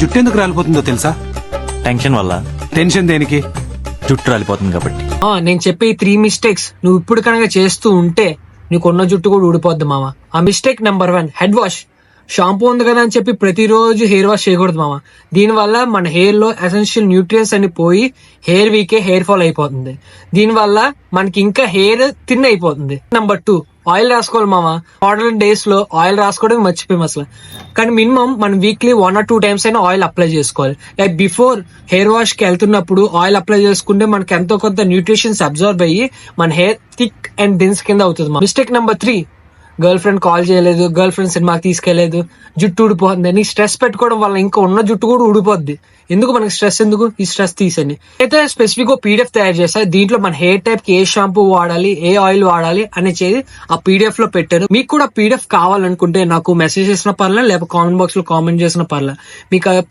జుట్టు ఎందుకు రాలిపోతుందో తెలుసా? టెన్షన్ వల్ల. టెన్షన్ దేనికి? జుట్టు రాలిపోతుంది కాబట్టి. నేను చెప్పే ఈ 3 మిస్టేక్స్ నువ్వు ఇప్పుడు కనుక చేస్తూ ఉంటే నీకున్న జుట్టు కూడా ఊడిపోద్ది మామ. ఆ mistake number 1, head wash. Shampoo ఉంది కదా అని చెప్పి ప్రతిరోజు హెయిర్ వాష్ చేయకూడదు మామ. దీనివల్ల మన హెయిర్ లో ఎసెన్షియల్ న్యూట్రియన్స్ అన్ని పోయి హెయిర్ వీకే హెయిర్ ఫాల్ అయిపోతుంది. దీనివల్ల మనకి ఇంకా హెయిర్ థిన్ అయిపోతుంది. నెంబర్ 2, ఆయిల్ రాసుకోవాలి మామ. మోడర్న్ డేస్ లో ఆయిల్ రాసుకోవడం మర్చిపోయాం అసలు. కానీ మినిమం మనం వీక్లీ 1 or 2 times అయినా ఆయిల్ అప్లై చేసుకోవాలి. లైక్ బిఫోర్ హెయిర్ వాష్ కి వెళ్తున్నప్పుడు ఆయిల్ అప్లై చేసుకుంటే మనకి ఎంతో కొంత న్యూట్రిషన్స్ అబ్జర్వ్ అయ్యి మన హెయిర్ థిక్ అండ్ డెన్స్ కింద అవుతుంది. Mistake number 3, girl friend call చేయలేదు, గర్ల్ ఫ్రెండ్ సినిమాకి తీసుకెళ్లేదు, జుట్టు ఊడిపోతుంది. నీ స్ట్రెస్ పెట్టుకోవడం వల్ల ఇంకా ఉన్న జుట్టు కూడా ఊడిపోద్ది. ఎందుకు మనకి స్ట్రెస్? ఎందుకు ఈ స్ట్రెస్ తీసని అయితే స్పెసిఫిక్ గా పీడిఎఫ్ తయారు చేస్తారు. దీంట్లో మన హెయిర్ టైప్ కి ఏ షాంపూ వాడాలి, ఏ ఆయిల్ వాడాలి అనేది ఆ పీడిఎఫ్ లో పెట్టారు. మీకు కూడా పీడిఎఫ్ కావాలనుకుంటే నాకు మెసేజ్ చేసిన పర్లేదు, లేకపోతే కామెంట్ బాక్స్ లో కామెంట్ చేసిన పర్లేదు. మీకు